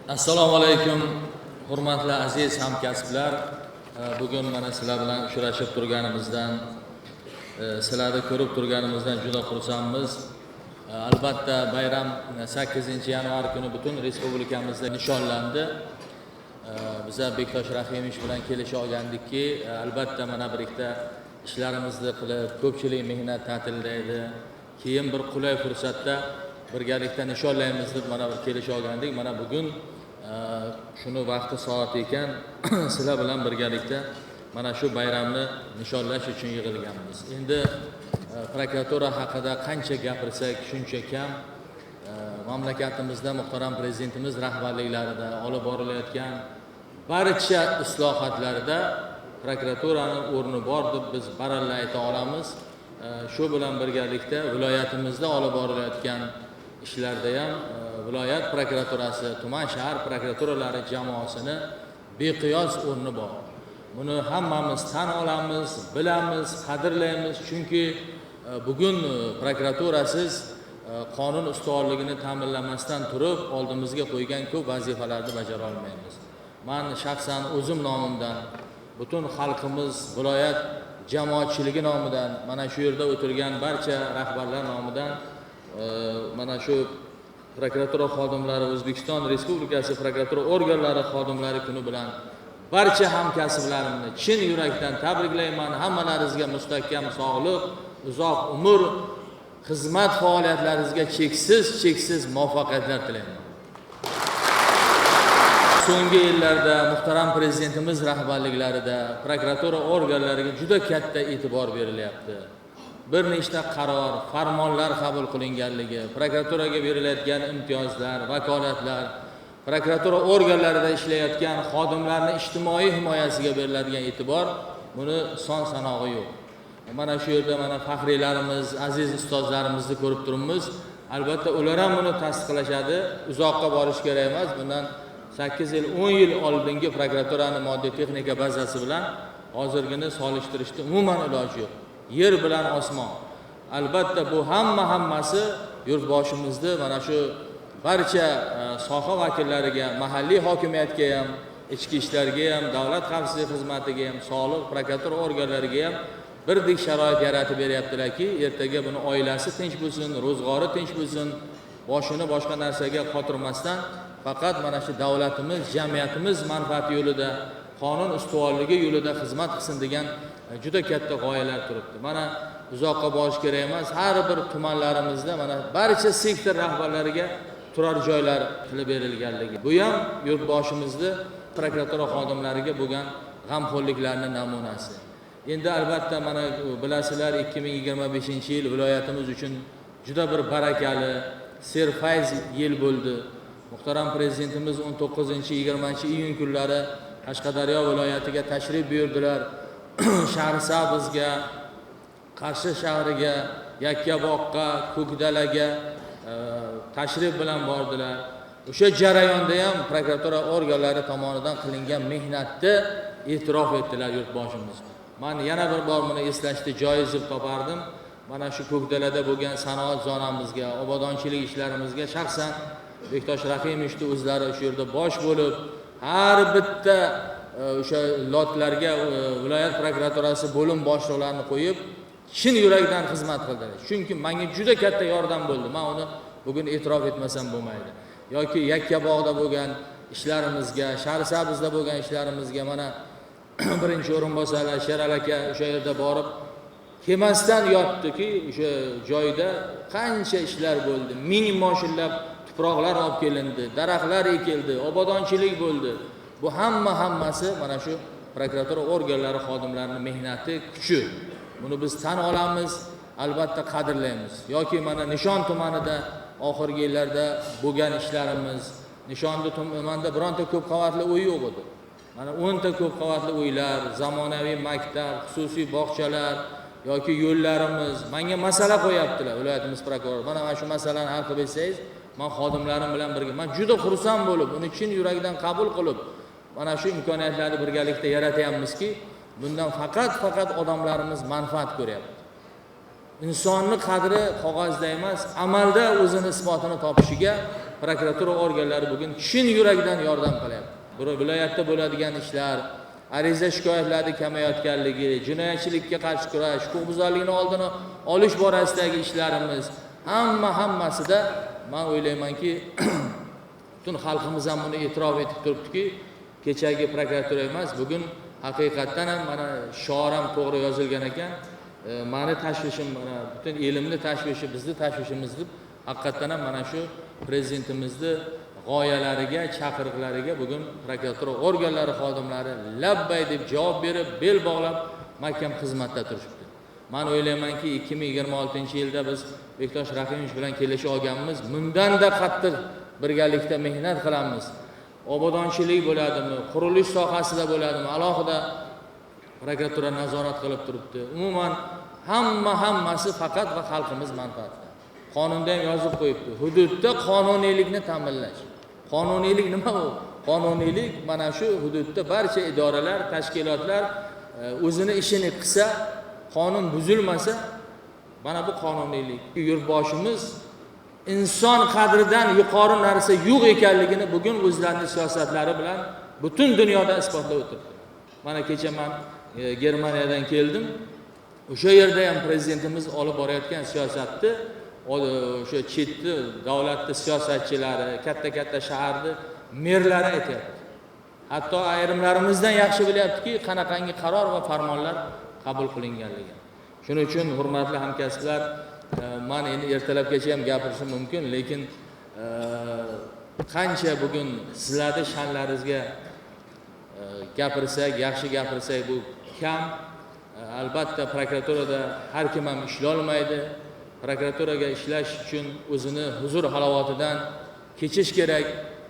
Assalomu alaykum, hurmatli aziz hamkasblar. Bugun mana sizlar bilan uchrashib turganimizdan, sizlarni ko'rib turganimizdan juda xursandmiz. Albatta bayram 8-yanvar kuni butun respublikamizda nishonlandi. Biza Bektosh Rahimovich bilan kelishib olgandikki, albatta mana birlikda ishlarimizni qilib, ko'pchilik mehnat ta'tilida edi. Keyin bir qulay fursatda birgalikda nishonlaymiz deb mana bir kelishib olgandik. Mana bugun shuni vaqti soati ekan, sizlar bilan birgalikda mana shu bayramni nishonlash uchun yig'ilganmiz. Endi prokuratura haqida qancha gapirsak shuncha kam. Mamlakatimizda muhtaram prezidentimiz rahbarliklarida olib borilayotgan barcha islohotlarda prokuraturaning o'rni bor deb biz baralla ayta olamiz. Shu bilan birgalikda viloyatimizda olib borilayotgan ishlarda ham viloyat prokuraturasi, tuman shahar prokuraturalari jamoasini beqiyos o'rni bor. Buni hammamiz tan olamiz, bilamiz, qadrlaymiz. Chunki bugun prokuraturasiz qonun ustuvorligini ta'minlamasdan turib, oldimizga qo'ygan ko'p vazifalarni bajara olmaymiz. Men shaxsan o'zim nomimdan, butun xalqimiz, viloyat jamoatchiligi nomidan, mana shu yerda o'tirgan barcha rahbarlar nomidan mana shu prokuratura xodimlari, O'zbekiston Respublikasi prokuratura organlari xodimlari kuni bilan barcha hamkasblarimni chin yurakdan tabriklayman. Hammalaringizga mustahkam sog'lik, uzoq umr, xizmat faoliyatlaringizga cheksiz muvaffaqiyatlar tilayman. So'nggi yillarda muhtaram prezidentimiz rahbarliklarida prokuratura organlariga juda katta e'tibor berilyapti. Bir nechta qaror, farmonlar qabul qilinganligi, prokuraturaga berilayotgan imtiyozlar, vakolatlar, prokuratura organlarida ishlayotgan xodimlarning ijtimoiy himoyasiga beriladigan e'tibor, buni son sanog'i yo'q. Mana shu yerda mana faxriylarimiz, aziz ustozlarimizni ko'rib turibmiz. Albatta ular ham buni tasdiqlashadi. Uzoqqa borish kerak emas. Bundan 8 yil, 10 yil oldingi prokuraturaning moddiy texnika bazasi bilan hozirgini solishtirishda umuman iloji yo'q. Yer bilan osmon. Albatta bu hammasi yurtboshimizda mana shu barcha soha vakillariga, mahalliy hokimiyatga ham, ichki ishlarga ham, davlat xavfsizlik xizmatiga ham, soliq, prokuratura organlariga ham birdek sharoit yaratib beryaptilarki, ertaga buni oilasi tinch bo'lsin, ro'zg'ori tinch bo'lsin, boshini boshqa narsaga qotirmasdan faqat mana shu davlatimiz, jamiyatimiz manfaati yo'lida, qonun ustuvorligi yo'lida xizmat qilsin degan juda katta g'oyalar turibdi. Mana uzoqqa borish kerak emas. Har bir tumanlarimizda mana barcha sektor rahbarlariga turar joylar qilib berilganligi. Bu ham yurtboshimizda prokuratura xodimlariga bo'lgan g'amxo'rliklarning namunasi. Endi albatta mana bilasizlar, 2025-yil viloyatimiz uchun juda bir barakali, serfayz yil bo'ldi. Muhtaram prezidentimiz 19-20 kunlari Qashqadaryo viloyatiga tashrif buyurdilar. Shahrisabzga, Qarshi shahriga, Yakkabog'ga, Ko'kdalaga tashrif bilan bordilar. O'sha jarayonda ham prokuratura organlari tomonidan qilingan mehnatni e'tirof etdilar yurtboshimiz. Men yana bir bor buni eslashni joiz deb topardim. Mana shu Ko'kdalada bo'lgan sanoat zonamizga, obodonchilik ishlarimizga shaxsan Bektosh Rahimovichni o'zlari shu yerda bosh bo'lib, har bitta o'sha lotlarga viloyat prokuraturasi bo'lim boshliqlarini qo'yib, chin yurakdan xizmat qildilar. Chunki menga juda katta yordam bo'ldi. Men uni bugun e'tirof etmasam bo'lmaydi. Yoki Yakkabog'da bo'lgan ishlarimizga, Shahrisabzda bo'lgan ishlarimizga mana birinchi o'rinbosarlar Sherali aka o'sha yerda borib kelmasdan yotdiki, o'sha joyda qancha ishlar bo'ldi. Ming moshinlab tuproqlar olib kelindi, daraxtlar ekildi, obodonchilik bo'ldi. Bu hammasi mana shu prokuratura organlari xodimlarining mehnati, kuchi. Buni biz tan olamiz, albatta qadrlaymiz. Yoki mana Nishon tumanida oxirgi yillarda bo'lgan ishlarimiz, Nishonda tumanida bironta ko'p qavatli uy yo'q edi. Mana 10 ta ko'p qavatli uylar, zamonaviy maktab, xususiy bog'chalar yoki yo'llarimiz menga masala qo'yaptilar viloyatimiz prokurori. Mana shu masalani hal qilib bersangiz, men xodimlarim bilan birga, men juda xursand bo'lib, uni chin yurakdan qabul qilib, mana shu imkoniyatlarni birgalikda yaratyapmizki, bundan faqat odamlarimiz manfaat ko'ryapti. insonni qadri qog'ozda emas, amalda o'zini isbotini topishiga prokuratura organlari bugun chin yurakdan yordam qilyapti. Viloyatda bo'ladigan ishlar, ariza shikoyatlarning kamayotganligi, jinoyatchilikka qarshi kurash, huquqbuzarlikning oldini olish borasidagi ishlarimiz hammasida men o'ylaymanki, butun xalqimiz ham buni e'tirof etib turibdiki, kechagi prokuratura emas, bugun haqiqatdan ham mana shior ham to'g'ri yozilgan ekan. Meni tashvishim, mana butun elimni tashvishi, bizni tashvishimiz deb haqiqatdan ham mana shu prezidentimizni g'oyalariga, chaqiriqlariga bugun prokuratura organlari xodimlari labbay deb javob berib, bel bog'lab mahkam xizmatda turishibdi. Men o'ylaymanki, 2026-yilda biz Bektosh Rahimovich bilan kelishib olganmiz. Bundan-da qattiq birgalikda mehnat qilamiz. Obodonchilik bo'ladimi, qurilish sohasida bo'ladimi, alohida prokuratura nazorat qilib turibdi. Umuman hammasi faqat va xalqimiz manfaatida. Qonunda ham yozib qo'yibdi. Hududda qonuniylikni ta'minlash. Qonuniylik nima u? Qonuniylik mana shu hududda barcha idoralar, tashkilotlar o'zini ishini qilsa, qonun buzilmasa, mana bu qonuniylik. Yurtboshimiz inson qadridan yuqori narsa yo'q ekanligini bugun o'zlarining siyosatlari bilan butun dunyoda isbotlab o'tirdi. Mana kecha men Germaniyadan keldim. O'sha yerda ham prezidentimiz olib borayotgan siyosatni o'sha chetni davlatning siyosatchilari, katta shaharning merlari aytayapti. Hatto ayrimlarimizdan yaxshi bilyaptiki, qanaqangi qaror va farmonlar qabul qilinganligi. Shuning uchun hurmatli hamkasblar, men endi ertalabgacha ham gapirishim mumkin, lekin qancha bugun sizlarning sha'nlaringizga gapirsak, yaxshi gapirsak bu kam. Albatta prokuraturada har kim ham ishlay olmaydi. Prokuraturaga ishlash uchun o'zini huzur halovatidan kechish kerak.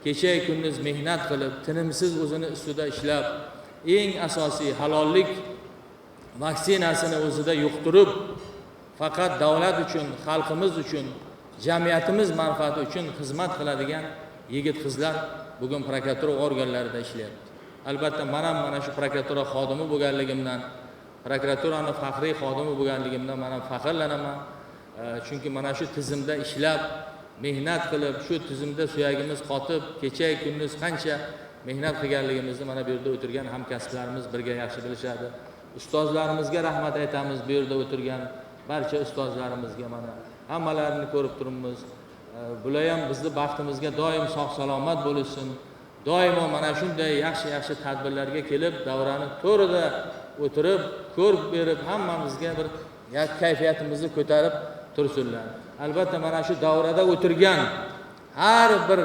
Kecha kunduz mehnat qilib, tinimsiz o'zini ustida ishlab, eng asosiy halollik vaksinasini o'zida yuqtirib, faqat davlat uchun, xalqimiz uchun, jamiyatimiz manfaati uchun xizmat qiladigan yigit-qizlar bugun prokuratura organlarida ishlayapti. Albatta men ham mana shu prokuratura xodimi bo'lganligimdan, prokuraturaning faxriy xodimi bo'lganligimdan men ham faxrlanaman. Chunki mana shu tizimda ishlab, mehnat qilib, shu tizimda suyagimiz qotib, kecha kunduz qancha mehnat qilganligimizni mana bu yerda o'tirgan hamkasblarimiz birga yaxshi bilishadi. Ustozlarimizga rahmat aytamiz, bu yerda o'tirgan barcha ustozlarimizga mana hammalarini ko'rib turibmiz. Bular ham bizni baxtimizga doim sog' salomat bo'lsin. Doimo mana shunday yaxshi tadbirlarga kelib, davrani to'rida o'tirib, ko'rib berib, hammamizga bir kayfiyatimizni ko'tarib tursinlar. Albatta mana shu davrada o'tirgan har bir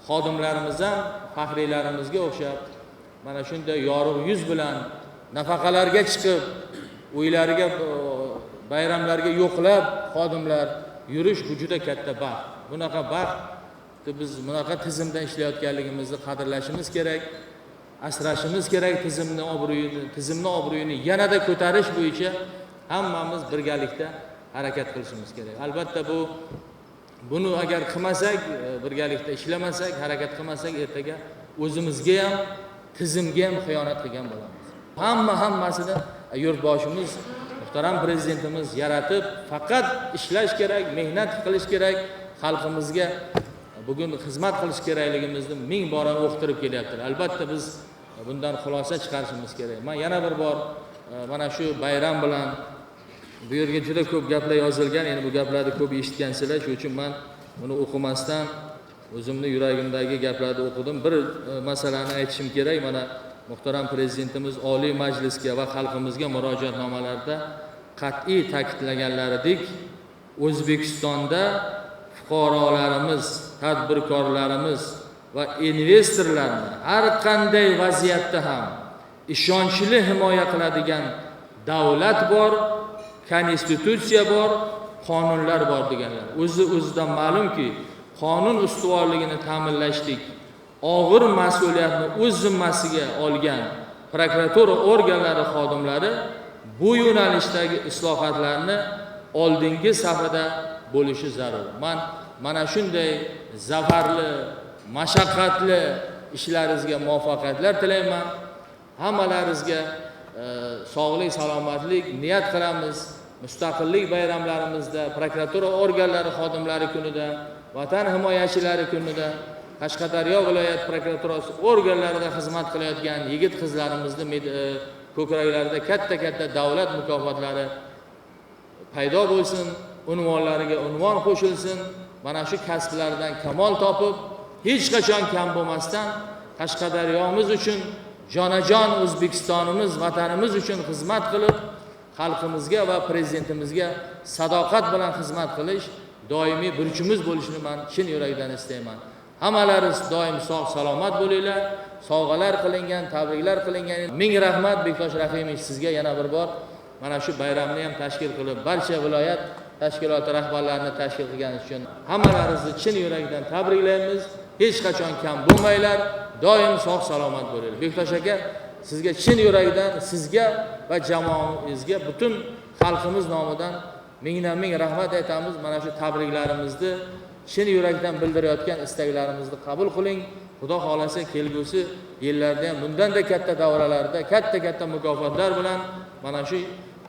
xodimlarimiz ham faxriylarimizga o'xshab mana shunday yorug' yuz bilan nafaqalarga chiqib, uylariga, bayramlarga yo'qlab xodimlar yurish bu juda katta baxt. Bunaqa baxt biz bunaqa tizimda ishlayotganligimizni qadrlashimiz kerak, asrashimiz kerak tizimni obro'yini yanada ko'tarish bo'yicha hammamiz birgalikda harakat qilishimiz kerak. Albatta buni agar qilmasak, birgalikda ishlamasak, harakat qilmasak, ertaga o'zimizga ham, tizimga ham xiyonat qilgan bo'lamiz. Hammasida yurtboshimiz, muhtaram prezidentimiz yaratib, faqat ishlash kerak, mehnat qilish kerak, xalqimizga bugun xizmat qilish kerakligimizni ming bora o'qtirib kelyaptilar. Albatta biz bundan xulosa chiqarishimiz kerak. Men yana bir bor mana shu bayram bilan bu yerga juda ko'p gaplar yozilgan. Endi bu gaplarni ko'p eshitgansizlar, shuning uchun men buni o'qimasdan o'zimni yuragimdagi gaplarni o'qidim. Bir masalani aytishim kerak. Mana muhtaram prezidentimiz Oliy Majlisga va xalqimizga murojaatnomalarda qat'iy ta'kidlaganlaridek, O'zbekistonda fuqarolarimiz, tadbirkorlarimiz va investorlarni har qanday vaziyatda ham ishonchli himoya qiladigan davlat bor, konstitutsiya bor, qonunlar bor deganlar. O'zidan ma'lumki, qonun ustuvorligini ta'minlashlik og'ir mas'uliyatni o'z zimmasiga olgan prokuratura organlari xodimlari bu yo'nalishdagi islohotlarni oldingi safida bo'lishi zarur. Men mana shunday zafarli, mashaqqatli ishlaringizga muvaffaqiyatlar tilayman. Hammalaringizga sog'lik, salomatlik niyat qilamiz. Mustaqillik bayramlarimizda, prokuratura organlari xodimlari kunida, Vatan himoyachilari kunida, Qashqadaryo viloyat prokuraturasi organlarida xizmat qilayotgan yigit-qizlarimizni ko'kraklarida katta-katta davlat mukofotlari paydo bo'lsin, unvonlariga unvon qo'shilsin. Mana shu kasblaridan kamol topib, hech qachon kam bo'lmasdan Qashqadaryomiz uchun, jonajon O'zbekistonimiz, vatanimiz uchun xizmat qilib, xalqimizga va prezidentimizga sadoqat bilan xizmat qilish doimiy burchimiz bo'lishini men chin yurakdan istayman. Hammalaringiz doim sog' salomat bo'linglar. Sovg'alar qilingan, tabriklar qilingan. Ming rahmat Bektosh Rahimovich, sizga yana bir bor mana shu bayramni ham tashkil qilib, barcha viloyat tashkiloti rahbarlarini tashkil qilganingiz uchun hammalaringizni chin yurakdan tabriklaymiz. Hech qachon kam bo'lmanglar, doim sog' salomat bo'linglar. Bektosh aka, sizga chin yurakdan, sizga va jamoamizga butun xalqimiz nomidan mingdan ming rahmat aytamiz. Mana shu tabriklarimizni chin yurakdan bildirayotgan istaklarimizni qabul qiling. Xudo xolasa kelgusi yillarda ham bundanda katta davralarda, katta mukofotlar bilan mana shu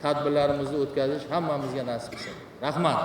tadbirlarimizni o'tkazish hammamizga nasib etsin. Rahmat.